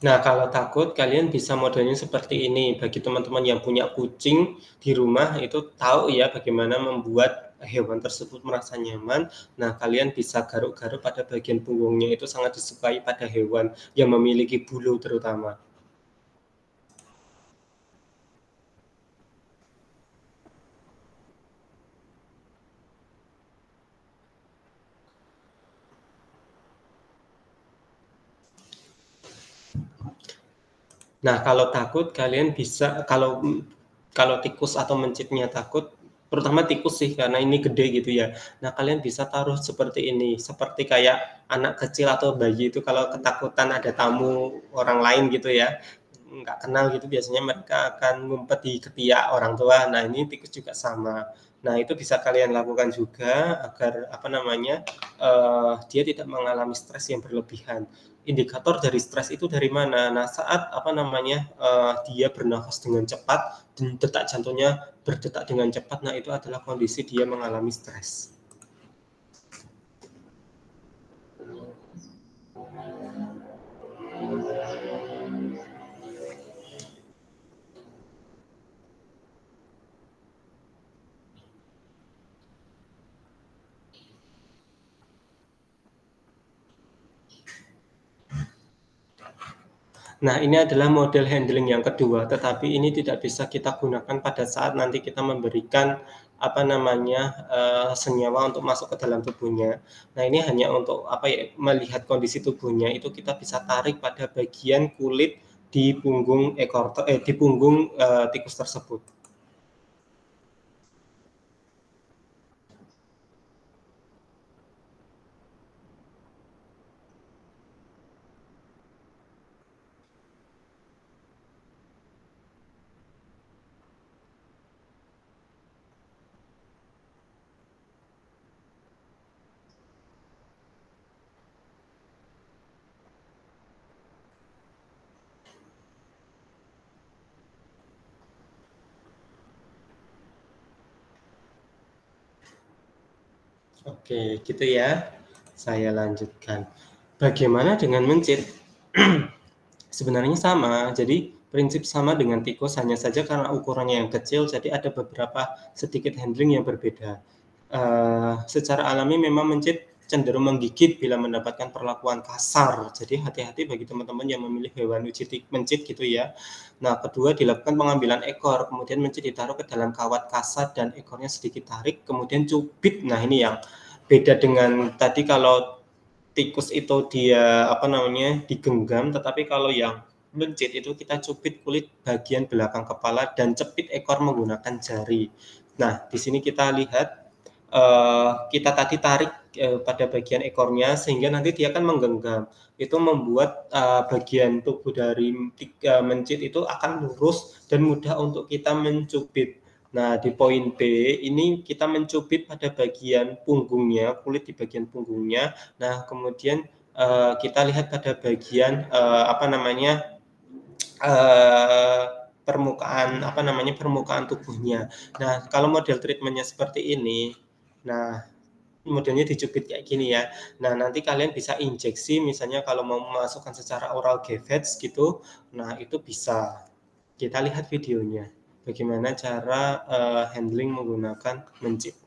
Nah, kalau takut kalian bisa modelnya seperti ini. Bagi teman-teman yang punya kucing di rumah itu tahu ya bagaimana membuat hewan tersebut merasa nyaman. Nah, kalian bisa garuk-garuk pada bagian punggungnya, itu sangat disukai pada hewan yang memiliki bulu terutama. Nah, kalau takut kalian bisa kalau tikus atau mencitnya takut, terutama tikus sih karena ini gede gitu ya. Nah, kalian bisa taruh seperti ini, seperti kayak anak kecil atau bayi itu kalau ketakutan ada tamu orang lain gitu ya, nggak kenal gitu biasanya mereka akan ngumpet di ketiak orang tua. Nah, ini tikus juga sama. Nah, itu bisa kalian lakukan juga agar dia tidak mengalami stres yang berlebihan. Indikator dari stres itu dari mana? Nah, saat dia bernafas dengan cepat dan detak jantungnya berdetak dengan cepat, nah itu adalah kondisi dia mengalami stres. Nah, ini adalah model handling yang kedua, tetapi ini tidak bisa kita gunakan pada saat nanti kita memberikan senyawa untuk masuk ke dalam tubuhnya. Nah, ini hanya untuk melihat kondisi tubuhnya, itu kita bisa tarik pada bagian kulit di punggung tikus tersebut. Oke, gitu ya. Saya lanjutkan. Bagaimana dengan mencit? Sebenarnya sama. Jadi prinsip sama dengan tikus, hanya saja karena ukurannya yang kecil, jadi ada beberapa sedikit handling yang berbeda. Secara alami memang mencit cenderung menggigit bila mendapatkan perlakuan kasar. Jadi hati-hati bagi teman-teman yang memilih hewan mencit gitu ya. Nah, kedua dilakukan pengambilan ekor, kemudian mencit ditaruh ke dalam kawat kasar dan ekornya sedikit tarik, kemudian cubit. Nah, ini yang beda dengan tadi kalau tikus itu dia apa namanya digenggam, tetapi kalau yang mencit itu kita cubit kulit bagian belakang kepala dan cepit ekor menggunakan jari. Nah, di sini kita lihat kita tadi tarik pada bagian ekornya sehingga nanti dia akan menggenggam. Itu membuat bagian tubuh dari mencit itu akan lurus dan mudah untuk kita mencubit. Nah, di poin B ini kita mencubit pada bagian punggungnya, kulit di bagian punggungnya. Nah, kemudian kita lihat pada bagian apa namanya permukaan tubuhnya. Nah, kalau model treatmentnya seperti ini, nah modelnya dicubit kayak gini ya. Nah, nanti kalian bisa injeksi misalnya kalau mau memasukkan secara oral gavage gitu. Nah, itu bisa. Kita lihat videonya. Bagaimana cara handling menggunakan mencit.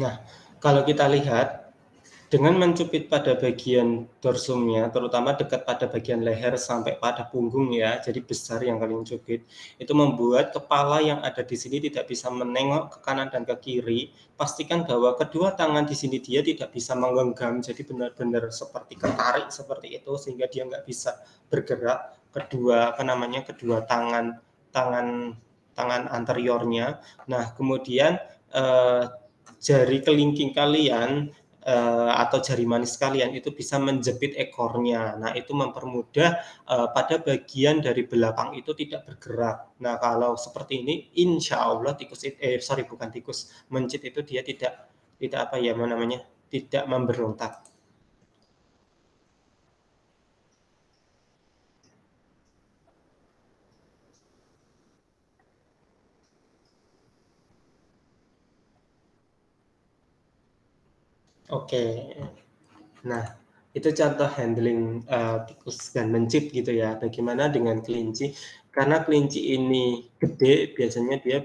Nah, kalau kita lihat dengan mencubit pada bagian dorsumnya, terutama dekat pada bagian leher sampai pada punggung ya, jadi besar yang kalian cubit, itu membuat kepala yang ada di sini tidak bisa menengok ke kanan dan ke kiri. Pastikan bahwa kedua tangan di sini dia tidak bisa menggenggam, jadi benar-benar seperti ketarik seperti itu sehingga dia nggak bisa bergerak. Kedua tangan anteriornya. Nah, kemudian eh, jari kelingking kalian atau jari manis kalian itu bisa menjepit ekornya. Nah, itu mempermudah pada bagian dari belakang itu tidak bergerak. Nah, kalau seperti ini, insya Allah bukan tikus, mencit itu dia tidak apa ya namanya, tidak memberontak. Oke. Nah, itu contoh handling tikus dan mencit gitu ya. Bagaimana dengan kelinci? Karena kelinci ini gede, biasanya dia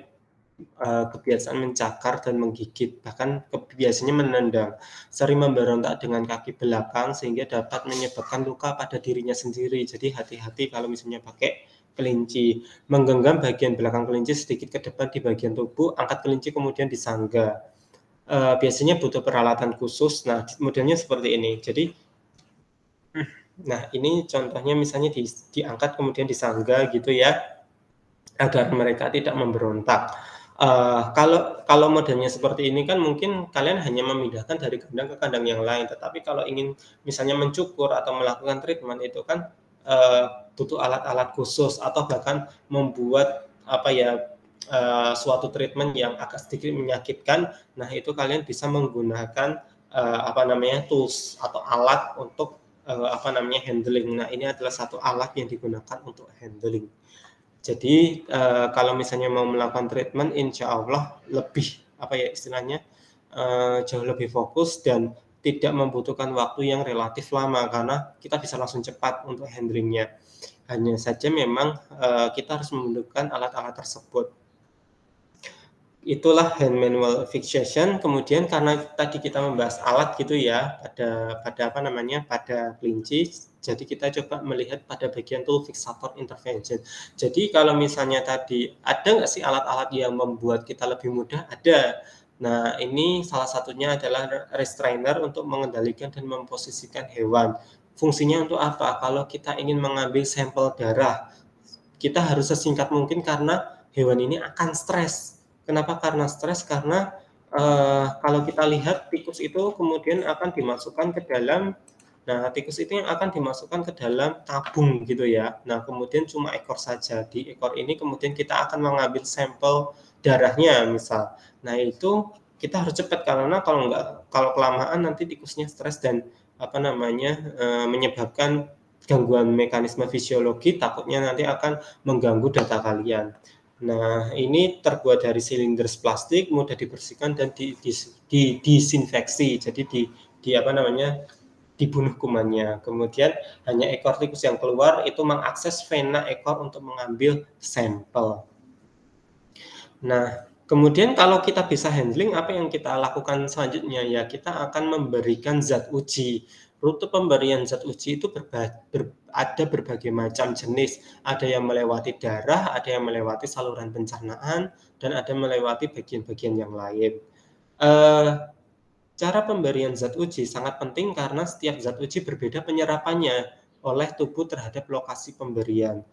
kebiasaan mencakar dan menggigit, bahkan biasanya menendang, sering memberontak dengan kaki belakang sehingga dapat menyebabkan luka pada dirinya sendiri. Jadi hati-hati kalau misalnya pakai kelinci. Menggenggam bagian belakang kelinci sedikit ke depan di bagian tubuh, angkat kelinci kemudian disangga. Biasanya butuh peralatan khusus. Nah, modelnya seperti ini. Jadi, nah ini contohnya misalnya diangkat kemudian disangga gitu ya, agar mereka tidak memberontak. Kalau modelnya seperti ini kan mungkin kalian hanya memindahkan dari kandang ke kandang yang lain, tetapi kalau ingin misalnya mencukur atau melakukan treatment itu kan butuh alat-alat khusus atau bahkan membuat apa ya suatu treatment yang agak sedikit menyakitkan. Nah, itu kalian bisa menggunakan apa namanya tools atau alat untuk apa namanya handling. Nah, ini adalah satu alat yang digunakan untuk handling. Jadi kalau misalnya mau melakukan treatment, insya Allah lebih apa ya istilahnya jauh lebih fokus dan tidak membutuhkan waktu yang relatif lama karena kita bisa langsung cepat untuk handlingnya. Hanya saja memang kita harus membutuhkan alat-alat tersebut. Itulah hand manual fixation. Kemudian karena tadi kita membahas alat gitu ya pada apa namanya pada kelinci, jadi kita coba melihat pada bagian tool fixator intervention. Jadi kalau misalnya tadi ada nggak sih alat-alat yang membuat kita lebih mudah? Ada. Nah, ini salah satunya adalah restrainer untuk mengendalikan dan memposisikan hewan. Fungsinya untuk apa? Kalau kita ingin mengambil sampel darah, kita harus sesingkat mungkin karena hewan ini akan stres. Kenapa? Karena stres karena kalau kita lihat tikus itu kemudian akan dimasukkan ke dalam Nah, tikus itu yang akan dimasukkan ke dalam tabung gitu ya. Nah, kemudian cuma ekor saja. Di ekor ini kemudian kita akan mengambil sampel darahnya misal. Nah, itu kita harus cepat karena kalau kelamaan nanti tikusnya stres dan apa namanya menyebabkan gangguan mekanisme fisiologi, takutnya nanti akan mengganggu data kalian. Nah, ini terbuat dari silinder plastik, mudah dibersihkan dan disinfeksi. Jadi di apa namanya dibunuh kumannya. Kemudian hanya ekor tikus yang keluar itu mengakses vena ekor untuk mengambil sampel. Nah, kemudian kalau kita bisa handling, apa yang kita lakukan selanjutnya? Ya, kita akan memberikan zat uji. Rute pemberian zat uji itu ada berbagai macam jenis. Ada yang melewati darah, ada yang melewati saluran pencernaan, dan ada melewati bagian-bagian yang lain. Cara pemberian zat uji sangat penting karena setiap zat uji berbeda penyerapannya oleh tubuh terhadap lokasi pemberian.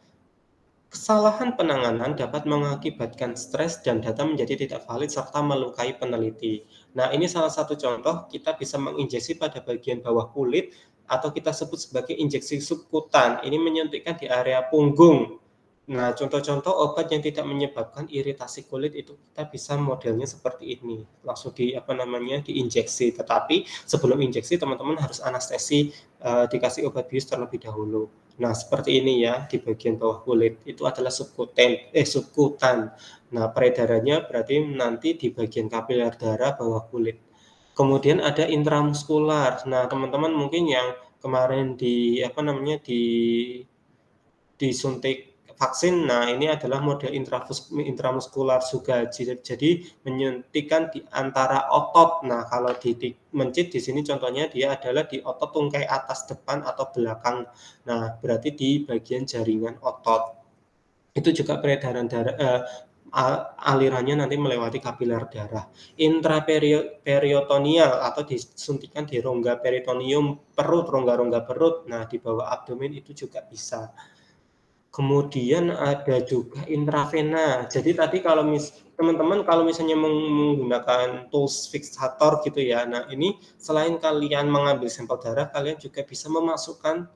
Kesalahan penanganan dapat mengakibatkan stres dan data menjadi tidak valid serta melukai peneliti. Nah, ini salah satu contoh kita bisa menginjeksi pada bagian bawah kulit atau kita sebut sebagai injeksi subkutan. Ini menyuntikkan di area punggung. Nah, contoh-contoh obat yang tidak menyebabkan iritasi kulit itu kita bisa modelnya seperti ini. Langsung diinjeksi. Tetapi sebelum injeksi teman-teman harus anestesi, dikasih obat bius terlebih dahulu. Nah, seperti ini ya di bagian bawah kulit. Itu adalah subkutan. Nah, peredarannya berarti nanti di bagian kapiler darah bawah kulit. Kemudian ada intramuskular. Nah, teman-teman mungkin yang kemarin disuntik vaksin. Nah, ini adalah model intramuskular juga. Jadi menyuntikkan di antara otot. Nah, kalau mencit di sini contohnya dia adalah di otot tungkai atas depan atau belakang. Nah, berarti di bagian jaringan otot. Itu juga peredaran darah alirannya nanti melewati kapiler darah. Intraperitoneal atau disuntikan di rongga peritoneum perut, rongga-rongga perut. Nah, di bawah abdomen itu juga bisa. Kemudian ada juga intravena. Jadi tadi kalau teman-teman kalau misalnya menggunakan tools fixator gitu ya. Nah, ini selain kalian mengambil sampel darah, kalian juga bisa memasukkan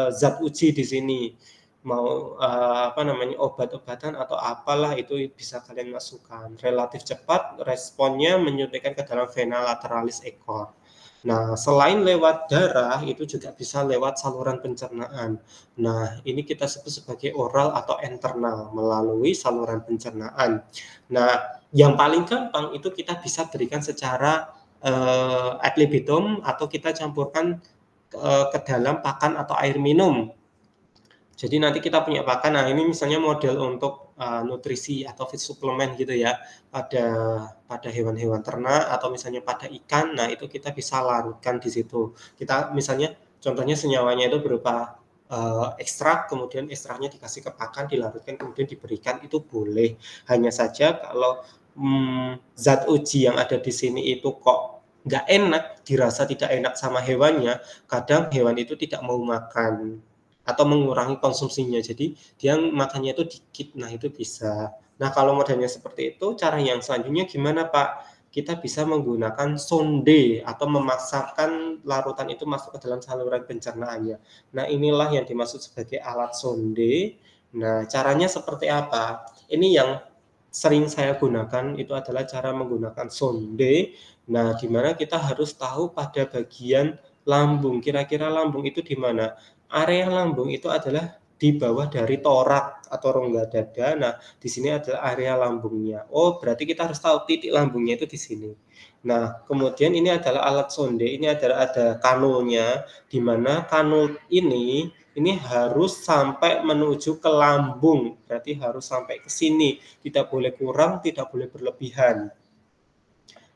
zat uji di sini. Mau obat-obatan atau apalah itu bisa kalian masukkan. Relatif cepat responnya menyuntikkan ke dalam vena lateralis ekor. Nah, selain lewat darah, itu juga bisa lewat saluran pencernaan. Nah, ini kita sebut sebagai oral atau internal, melalui saluran pencernaan. Nah, yang paling gampang itu kita bisa berikan secara ad libitum atau kita campurkan ke dalam pakan atau air minum. Jadi nanti kita punya pakan, nah ini misalnya model untuk nutrisi atau feed suplemen gitu ya, pada hewan-hewan ternak atau misalnya pada ikan, nah itu kita bisa larutkan di situ. Kita misalnya contohnya senyawanya itu berupa ekstrak, kemudian ekstraknya dikasih ke pakan, dilarutkan, kemudian diberikan, itu boleh. Hanya saja kalau zat uji yang ada di sini itu kok nggak enak, dirasa tidak enak sama hewannya, kadang hewan itu tidak mau makan atau mengurangi konsumsinya. Jadi dia makannya itu dikit, nah itu bisa. Nah, kalau modelnya seperti itu, cara yang selanjutnya gimana, Pak? Kita bisa menggunakan sonde atau memaksakan larutan itu masuk ke dalam saluran pencernaannya. Nah, inilah yang dimaksud sebagai alat sonde. Nah, caranya seperti apa? Ini yang sering saya gunakan itu adalah cara menggunakan sonde. Nah, di mana kita harus tahu pada bagian lambung, kira-kira lambung itu di mana? Area lambung itu adalah di bawah dari torak atau rongga dada. Nah, di sini adalah area lambungnya. Oh, berarti kita harus tahu titik lambungnya itu di sini. Nah, kemudian ini adalah alat sonde. Ini ada kanulnya, di mana kanul ini harus sampai menuju ke lambung. Berarti harus sampai ke sini. Tidak boleh kurang, tidak boleh berlebihan.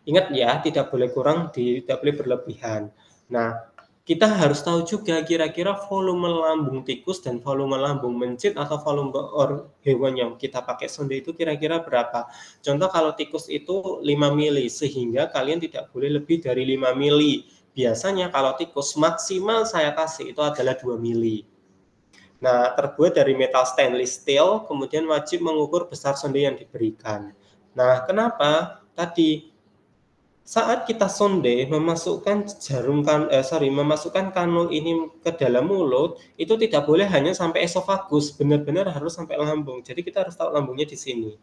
Ingat ya, tidak boleh kurang, tidak boleh berlebihan. Nah, kita harus tahu juga kira-kira volume lambung tikus dan volume lambung mencit atau volume hewan yang kita pakai sonde itu kira-kira berapa. Contoh kalau tikus itu 5 mili, sehingga kalian tidak boleh lebih dari 5 mili. Biasanya kalau tikus maksimal saya kasih itu adalah 2 mili. Nah, terbuat dari metal stainless steel, kemudian wajib mengukur besar sonde yang diberikan. Nah, kenapa? Tadi Saat kita sonde memasukkan memasukkan kanul ini ke dalam mulut, itu tidak boleh hanya sampai esofagus, benar-benar harus sampai lambung. Jadi kita harus tahu lambungnya di sini.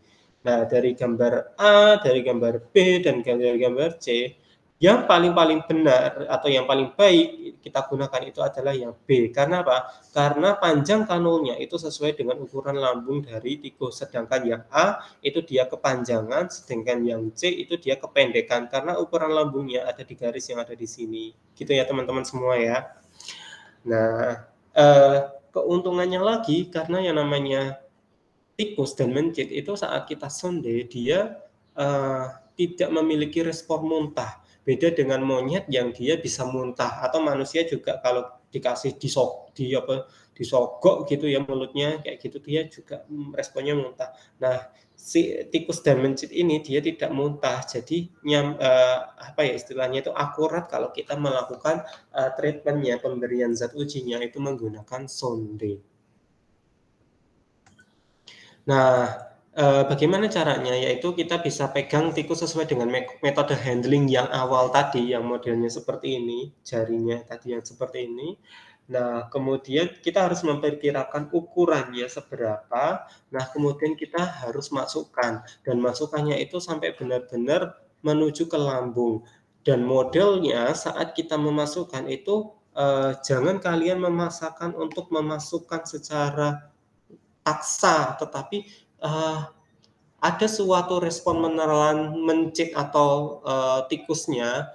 Nah, dari gambar A, dari gambar B, dan dari gambar C, yang paling benar atau yang paling baik kita gunakan itu adalah yang B. Karena apa? Karena panjang kanulnya itu sesuai dengan ukuran lambung dari tikus. Sedangkan yang A itu dia kepanjangan, sedangkan yang C itu dia kependekan. Karena ukuran lambungnya ada di garis yang ada di sini. Gitu ya teman-teman semua ya. Nah, keuntungannya lagi karena yang namanya tikus dan mencit itu saat kita sonde dia tidak memiliki respon muntah. Beda dengan monyet yang dia bisa muntah atau manusia juga kalau dikasih disogok gitu ya mulutnya kayak gitu dia juga responnya muntah. Nah, si tikus dan mencit ini dia tidak muntah. Jadi apa ya istilahnya itu akurat kalau kita melakukan treatmentnya pemberian zat ujinya itu menggunakan sonde. Nah, bagaimana caranya? Yaitu kita bisa pegang tikus sesuai dengan metode handling yang awal tadi, yang modelnya seperti ini, jarinya tadi yang seperti ini. Nah, kemudian kita harus memperkirakan ukurannya seberapa. Nah, kemudian kita harus masukkan, dan masukannya itu sampai benar-benar menuju ke lambung. Dan modelnya saat kita memasukkan itu, jangan kalian memaksakan untuk memasukkan secara paksa, tetapi ada suatu respon menelan mencit atau tikusnya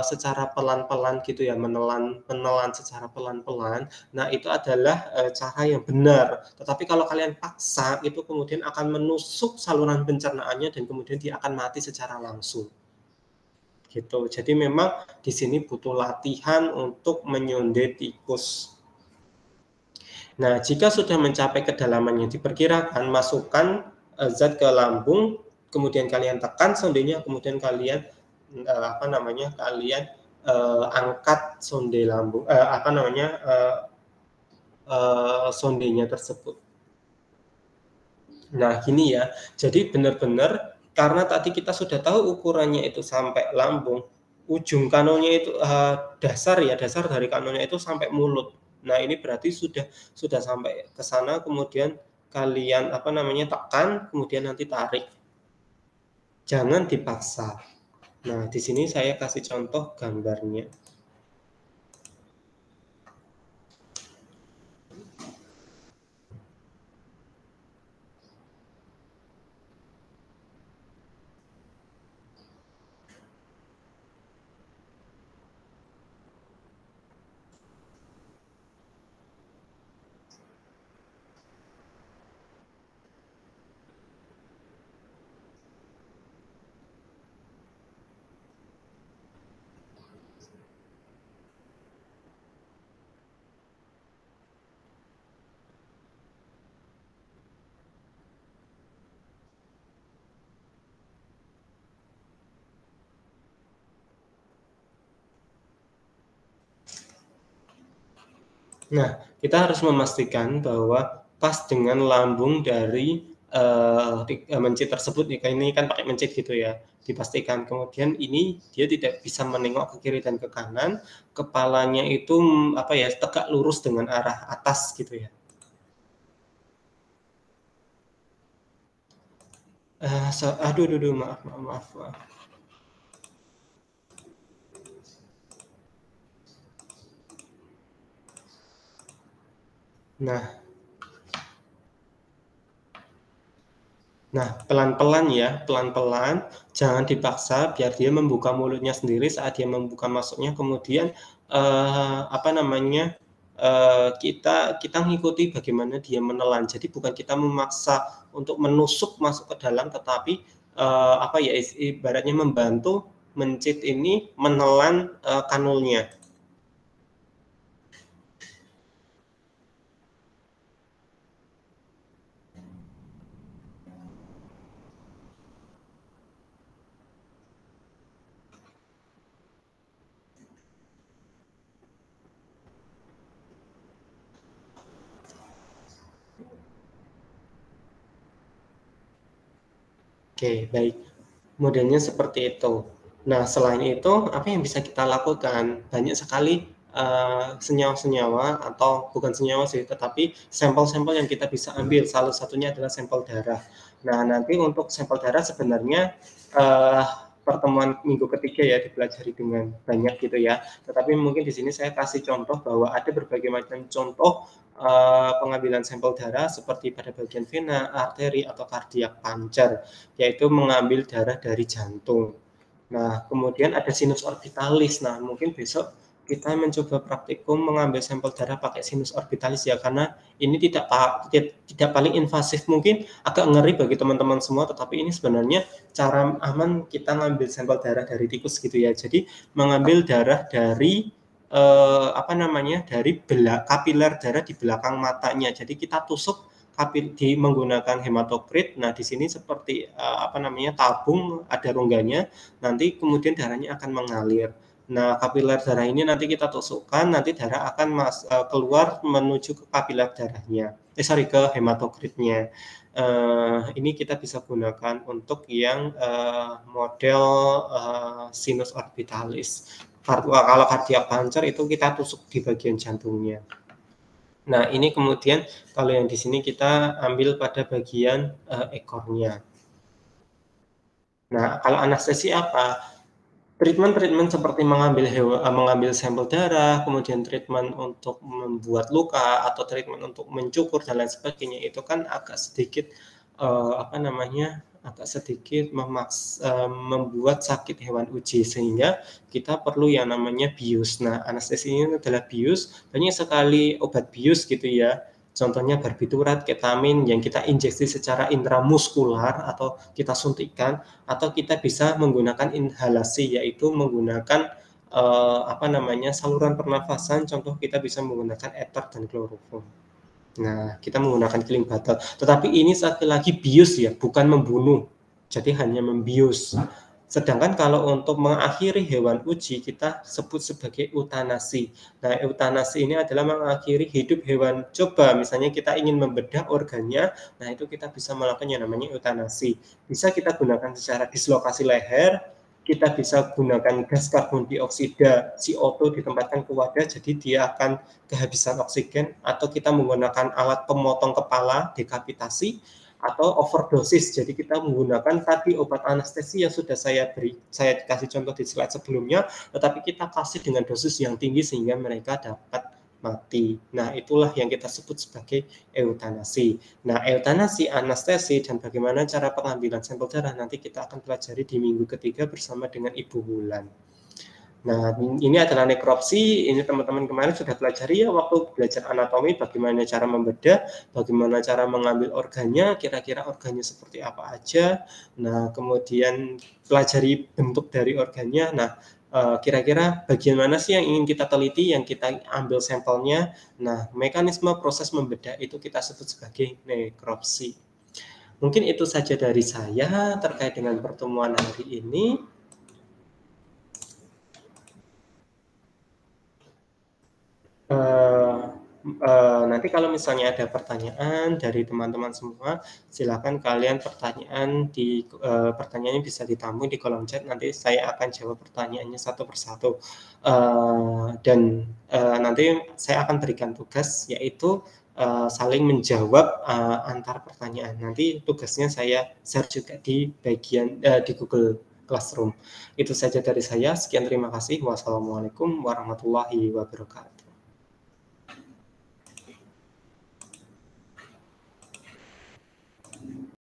secara pelan-pelan gitu ya, menelan menelan secara pelan-pelan. Nah, itu adalah cara yang benar. Tetapi kalau kalian paksa, itu kemudian akan menusuk saluran pencernaannya dan kemudian dia akan mati secara langsung. Gitu. Jadi memang di sini butuh latihan untuk menyonde tikus. Nah, jika sudah mencapai kedalaman yang diperkirakan, masukkan zat ke lambung, kemudian kalian tekan sondenya, kemudian kalian angkat sonde lambung, sondenya tersebut. Nah, gini ya. Jadi benar-benar karena tadi kita sudah tahu ukurannya itu sampai lambung, ujung kanulnya itu dasar dari kanulnya itu sampai mulut. Nah, ini berarti sudah sampai ke sana kemudian kalian tekan, kemudian nanti tarik. Jangan dipaksa. Nah, di sini saya kasih contoh gambarnya. Nah, kita harus memastikan bahwa pas dengan lambung dari mencit tersebut. Ini kan pakai mencit gitu ya, dipastikan. Kemudian ini dia tidak bisa menengok ke kiri dan ke kanan, kepalanya itu tegak lurus dengan arah atas gitu ya. Maaf. Nah, pelan-pelan ya, pelan-pelan, jangan dipaksa biar dia membuka mulutnya sendiri saat dia membuka masuknya, kemudian, kita ngikuti bagaimana dia menelan. Jadi bukan kita memaksa untuk menusuk masuk ke dalam, tetapi, ibaratnya membantu mencit ini menelan, kanulnya. Oke, baik. Modelnya seperti itu. Nah, selain itu, apa yang bisa kita lakukan? Banyak sekali, senyawa-senyawa atau bukan senyawa sih, tetapi sampel-sampel yang kita bisa ambil, salah satunya adalah sampel darah. Nah, nanti untuk sampel darah sebenarnya, eee, pertemuan minggu ketiga ya dipelajari dengan banyak gitu ya, tetapi mungkin di sini saya kasih contoh bahwa ada berbagai macam contoh, pengambilan sampel darah seperti pada bagian vena, arteri, atau kardiak pancer, yaitu mengambil darah dari jantung. Nah, kemudian ada sinus orbitalis. Nah, mungkin besok kita mencoba praktikum mengambil sampel darah pakai sinus orbitalis ya, karena ini tidak paling invasif, mungkin agak ngeri bagi teman-teman semua, tetapi ini sebenarnya cara aman kita ngambil sampel darah dari tikus gitu ya. Jadi mengambil darah dari, apa namanya, dari kapiler darah di belakang matanya. Jadi kita tusuk menggunakan hematokrit. Nah, di sini seperti, apa namanya, tabung, ada rongganya, nanti kemudian darahnya akan mengalir. Nah, kapiler darah ini nanti kita tusukkan, nanti darah akan keluar menuju ke kapiler darahnya. Ke hematokritnya. Ini kita bisa gunakan untuk yang, model, sinus orbitalis. Kalau kardiak pancer itu kita tusuk di bagian jantungnya. Nah, ini kemudian kalau yang di sini kita ambil pada bagian, ekornya. Nah, kalau anestesi apa? Treatment-treatment seperti mengambil sampel darah, kemudian treatment untuk membuat luka, atau treatment untuk mencukur dan lain sebagainya, itu kan agak sedikit, apa namanya, agak sedikit membuat sakit hewan uji, sehingga kita perlu yang namanya bius. Nah, anestesi ini adalah bius, banyak sekali obat bius gitu ya, contohnya barbiturat, ketamin yang kita injeksi secara intramuskular atau kita suntikkan, atau kita bisa menggunakan inhalasi, yaitu menggunakan, apa namanya, saluran pernafasan, contoh kita bisa menggunakan ether dan kloroform. Nah, kita menggunakan cooling bottle, tetapi ini sekali lagi bius ya, bukan membunuh, jadi hanya membius. Sedangkan kalau untuk mengakhiri hewan uji, kita sebut sebagai eutanasi. Nah, eutanasi ini adalah mengakhiri hidup hewan coba, misalnya kita ingin membedah organnya, nah itu kita bisa melakukan yang namanya eutanasi. Bisa kita gunakan secara dislokasi leher, kita bisa gunakan gas karbon dioksida, CO2 ditempatkan ke wadah, jadi dia akan kehabisan oksigen, atau kita menggunakan alat pemotong kepala, dekapitasi, atau overdosis. Jadi kita menggunakan tadi obat anestesi yang sudah saya kasih contoh di slide sebelumnya, tetapi kita kasih dengan dosis yang tinggi sehingga mereka dapat mati. Nah, itulah yang kita sebut sebagai eutanasi. Nah, eutanasi, anestesi, dan bagaimana cara pengambilan sampel darah nanti kita akan pelajari di minggu ketiga bersama dengan Ibu Wulan. Nah, ini adalah nekropsi, ini teman-teman kemarin sudah pelajari ya waktu belajar anatomi, bagaimana cara membedah, bagaimana cara mengambil organnya, kira-kira organnya seperti apa aja. Nah, kemudian pelajari bentuk dari organnya. Nah, kira-kira bagian mana sih yang ingin kita teliti, yang kita ambil sampelnya. Nah, mekanisme proses membedah itu kita sebut sebagai nekropsi. Mungkin itu saja dari saya terkait dengan pertemuan hari ini. Nanti kalau misalnya ada pertanyaan dari teman-teman semua, silakan kalian pertanyaannya bisa ditampung di kolom chat, nanti saya akan jawab pertanyaannya satu persatu. Dan nanti saya akan berikan tugas, yaitu saling menjawab antar pertanyaan. Nanti tugasnya saya share juga di bagian di Google Classroom. Itu saja dari saya. Sekian, terima kasih. Wassalamualaikum warahmatullahi wabarakatuh.